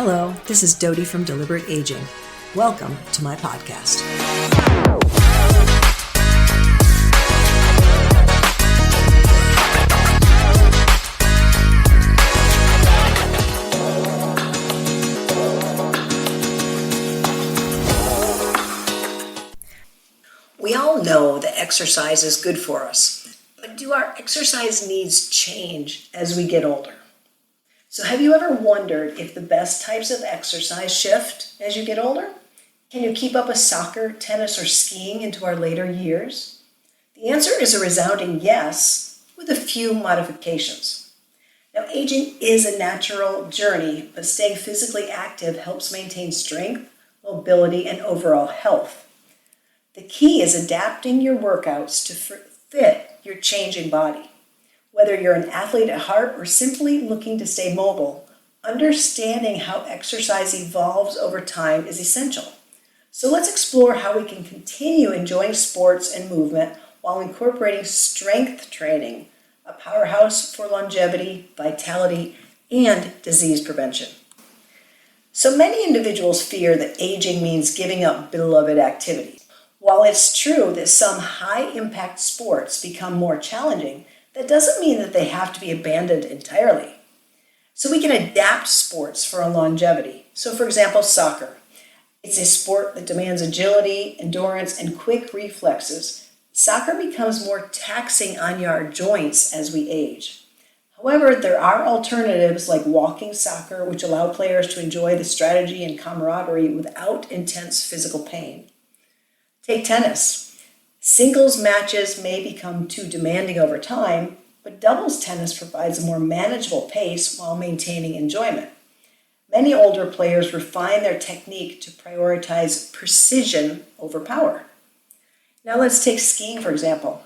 Hello, this is Dodie from Deliberate Aging. Welcome to my podcast. We all know that exercise is good for us, but do our exercise needs change as we get older? So have you ever wondered if the best types of exercise shift as you get older? Can you keep up with soccer, tennis, or skiing into our later years? The answer is a resounding yes, with a few modifications. Now, aging is a natural journey, but staying physically active helps maintain strength, mobility, and overall health. The key is adapting your workouts to fit your changing body. Whether you're an athlete at heart or simply looking to stay mobile, understanding how exercise evolves over time is essential. So let's explore how we can continue enjoying sports and movement while incorporating strength training, a powerhouse for longevity, vitality, and disease prevention. So many individuals fear that aging means giving up beloved activities. While it's true that some high-impact sports become more challenging, that doesn't mean that they have to be abandoned entirely. So we can adapt sports for a longevity. So for example, soccer. It's a sport that demands agility, endurance, and quick reflexes. Soccer becomes more taxing on our joints as we age. However, there are alternatives like walking soccer, which allow players to enjoy the strategy and camaraderie without intense physical pain. Take tennis. Singles matches may become too demanding over time, but doubles tennis provides a more manageable pace while maintaining enjoyment. Many older players refine their technique to prioritize precision over power. Now let's take skiing, for example.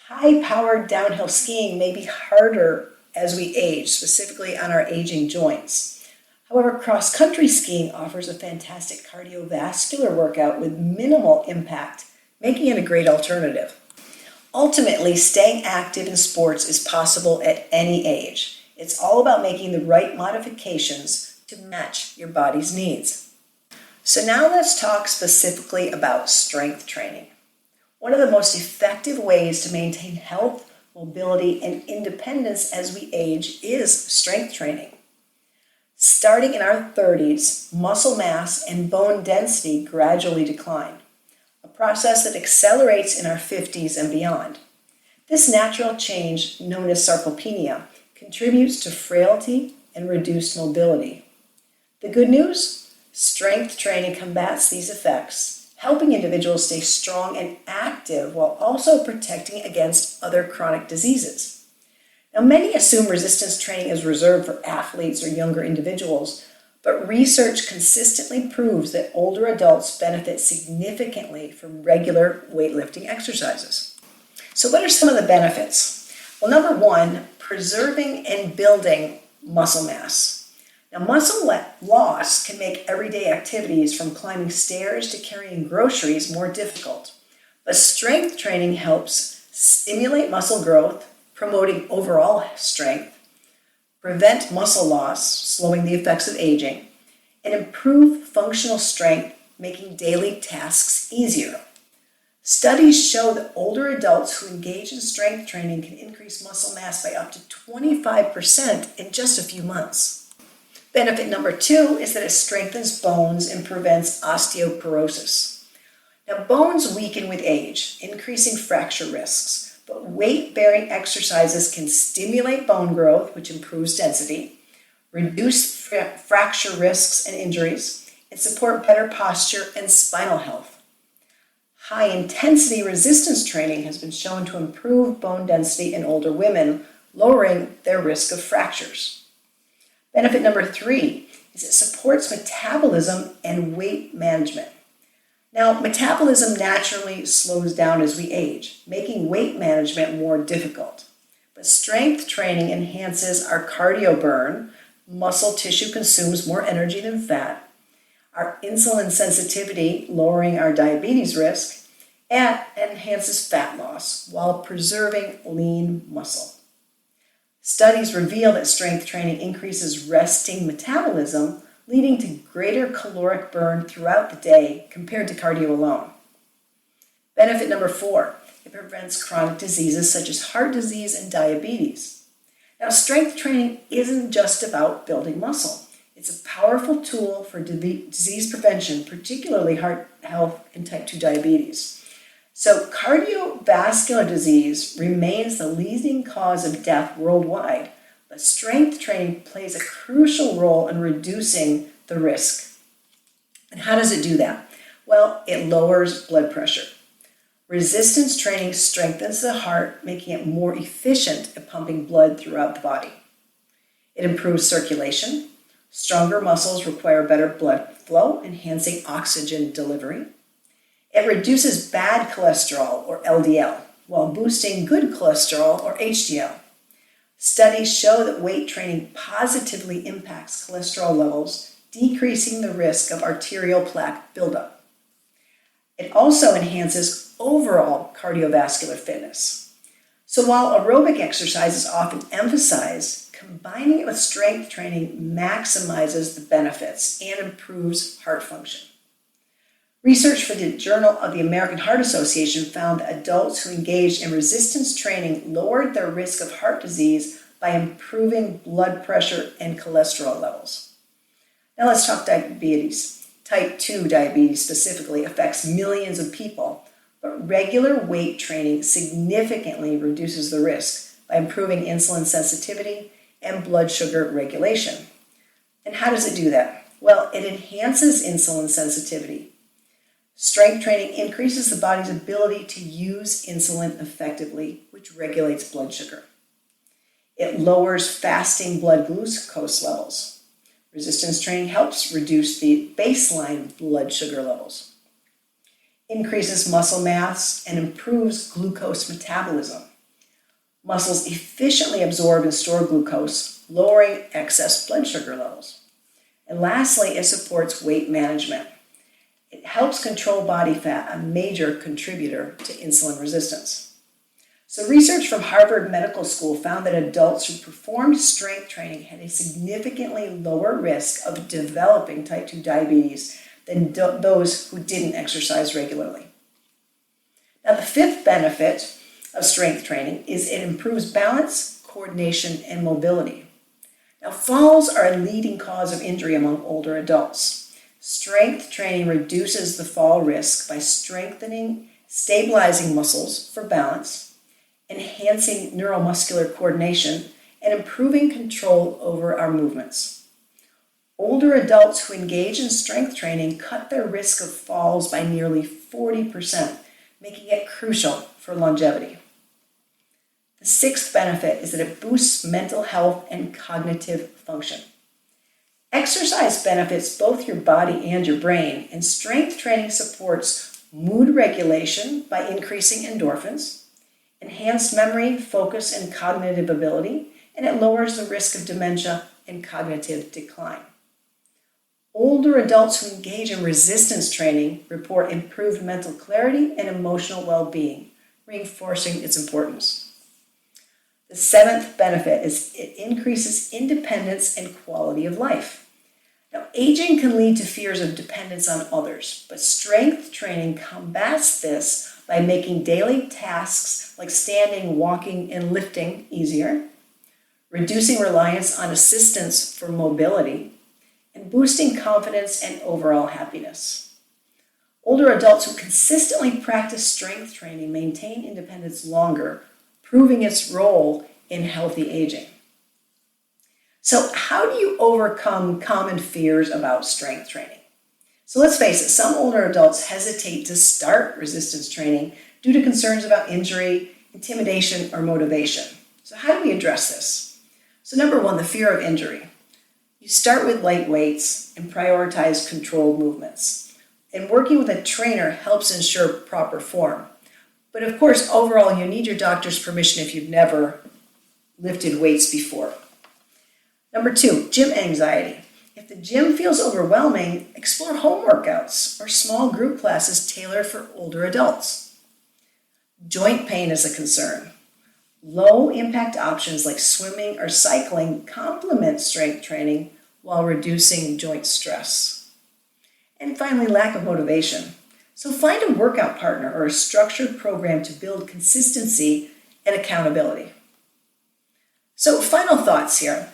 High-powered downhill skiing may be harder as we age, specifically on our aging joints. However, cross-country skiing offers a fantastic cardiovascular workout with minimal impact, making it a great alternative. Ultimately, staying active in sports is possible at any age. It's all about making the right modifications to match your body's needs. So now let's talk specifically about strength training. One of the most effective ways to maintain health, mobility, and independence as we age is strength training. Starting in our 30s, muscle mass and bone density gradually decline, a process that accelerates in our 50s and beyond. This natural change, known as sarcopenia, contributes to frailty and reduced mobility. The good news? Strength training combats these effects, helping individuals stay strong and active while also protecting against other chronic diseases. Now, many assume resistance training is reserved for athletes or younger individuals, but research consistently proves that older adults benefit significantly from regular weightlifting exercises. So what are some of the benefits? Well, number one, preserving and building muscle mass. Now, muscle loss can make everyday activities from climbing stairs to carrying groceries more difficult. But strength training helps stimulate muscle growth, promoting overall strength, prevent muscle loss, slowing the effects of aging, and improve functional strength, making daily tasks easier. Studies show that older adults who engage in strength training can increase muscle mass by up to 25% in just a few months. Benefit number two is that it strengthens bones and prevents osteoporosis. Now, bones weaken with age, increasing fracture risks. But weight-bearing exercises can stimulate bone growth, which improves density, reduce fracture risks and injuries, and support better posture and spinal health. High-intensity resistance training has been shown to improve bone density in older women, lowering their risk of fractures. Benefit number three is it supports metabolism and weight management. Now, metabolism naturally slows down as we age, making weight management more difficult. But strength training enhances our cardio burn, muscle tissue consumes more energy than fat, our insulin sensitivity, lowering our diabetes risk, and enhances fat loss while preserving lean muscle. Studies reveal that strength training increases resting metabolism, leading to greater caloric burn throughout the day compared to cardio alone. Benefit number 4, it prevents chronic diseases such as heart disease and diabetes. Now, strength training isn't just about building muscle. It's a powerful tool for disease prevention, particularly heart health and type 2 diabetes. So cardiovascular disease remains the leading cause of death worldwide, but strength training plays a crucial role in reducing the risk. And how does it do that? Well, it lowers blood pressure. Resistance training strengthens the heart, making it more efficient at pumping blood throughout the body. It improves circulation. Stronger muscles require better blood flow, enhancing oxygen delivery. It reduces bad cholesterol, or LDL, while boosting good cholesterol, or HDL. Studies show that weight training positively impacts cholesterol levels, decreasing the risk of arterial plaque buildup. It also enhances overall cardiovascular fitness. So while aerobic exercise is often emphasized, combining it with strength training maximizes the benefits and improves heart function. Research for the Journal of the American Heart Association found that adults who engaged in resistance training lowered their risk of heart disease by improving blood pressure and cholesterol levels. Now let's talk diabetes. Type 2 diabetes specifically affects millions of people, but regular weight training significantly reduces the risk by improving insulin sensitivity and blood sugar regulation. And how does it do that? Well, it enhances insulin sensitivity. Strength training increases the body's ability to use insulin effectively, which regulates blood sugar. It lowers fasting blood glucose levels. Resistance training helps reduce the baseline blood sugar levels. Increases muscle mass and improves glucose metabolism. Muscles efficiently absorb and store glucose, lowering excess blood sugar levels. And lastly, it supports weight management. It helps control body fat, a major contributor to insulin resistance. So research from Harvard Medical School found that adults who performed strength training had a significantly lower risk of developing type 2 diabetes than those who didn't exercise regularly. Now, the 5th benefit of strength training is it improves balance, coordination, and mobility. Now, falls are a leading cause of injury among older adults. Strength training reduces the fall risk by stabilizing muscles for balance, enhancing neuromuscular coordination, and improving control over our movements. Older adults who engage in strength training cut their risk of falls by nearly 40%, making it crucial for longevity. The 6th benefit is that it boosts mental health and cognitive function. Exercise benefits both your body and your brain, and strength training supports mood regulation by increasing endorphins, enhanced memory, focus, and cognitive ability, and it lowers the risk of dementia and cognitive decline. Older adults who engage in resistance training report improved mental clarity and emotional well-being, reinforcing its importance. The 7th benefit is it increases independence and quality of life. Now, aging can lead to fears of dependence on others, but strength training combats this by making daily tasks like standing, walking, and lifting easier, reducing reliance on assistance for mobility, and boosting confidence and overall happiness. Older adults who consistently practice strength training maintain independence longer, proving its role in healthy aging. So, how do you overcome common fears about strength training? So let's face it, some older adults hesitate to start resistance training due to concerns about injury, intimidation, or motivation. So how do we address this? So number 1, the fear of injury. You start with light weights and prioritize controlled movements. And working with a trainer helps ensure proper form. But of course, overall, you need your doctor's permission if you've never lifted weights before. Number 2, gym anxiety. If the gym feels overwhelming, explore home workouts or small group classes tailored for older adults. Joint pain is a concern. Low-impact options like swimming or cycling complement strength training, while reducing joint stress. And finally, lack of motivation. So find a workout partner or a structured program to build consistency and accountability. So final thoughts here.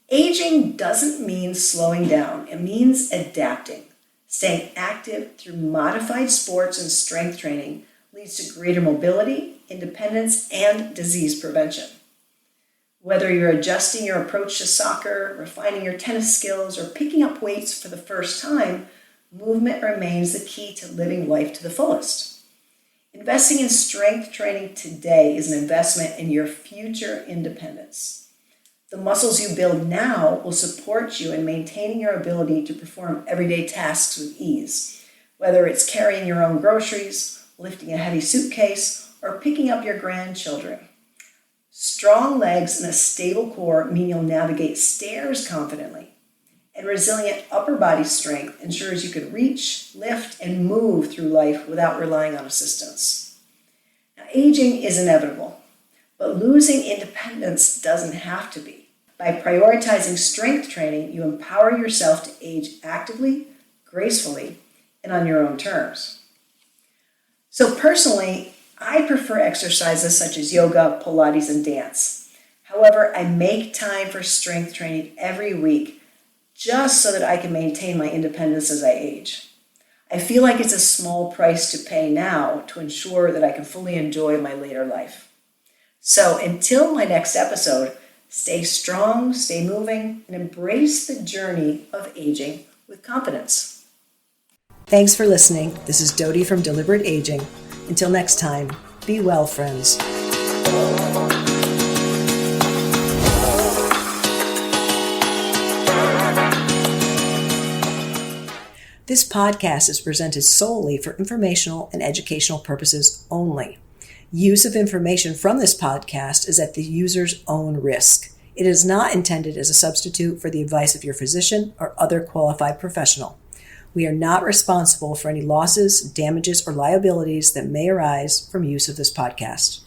Aging doesn't mean slowing down. It means adapting. Staying active through modified sports and strength training leads to greater mobility, independence, and disease prevention. Whether you're adjusting your approach to soccer, refining your tennis skills, or picking up weights for the first time, movement remains the key to living life to the fullest. Investing in strength training today is an investment in your future independence. The muscles you build now will support you in maintaining your ability to perform everyday tasks with ease, whether it's carrying your own groceries, lifting a heavy suitcase, or picking up your grandchildren. Strong legs and a stable core mean you'll navigate stairs confidently, and resilient upper body strength ensures you can reach, lift, and move through life without relying on assistance. Now, aging is inevitable, but losing independence doesn't have to be. By prioritizing strength training, you empower yourself to age actively, gracefully, and on your own terms. So personally, I prefer exercises such as yoga, Pilates, and dance. However, I make time for strength training every week just so that I can maintain my independence as I age. I feel like it's a small price to pay now to ensure that I can fully enjoy my later life. So until my next episode, stay strong, stay moving, and embrace the journey of aging with confidence. Thanks for listening. This is Dodie from Deliberate Aging. Until next time, be well, friends. This podcast is presented solely for informational and educational purposes only. Use of information from this podcast is at the user's own risk. It is not intended as a substitute for the advice of your physician or other qualified professional. We are not responsible for any losses, damages, or liabilities that may arise from use of this podcast.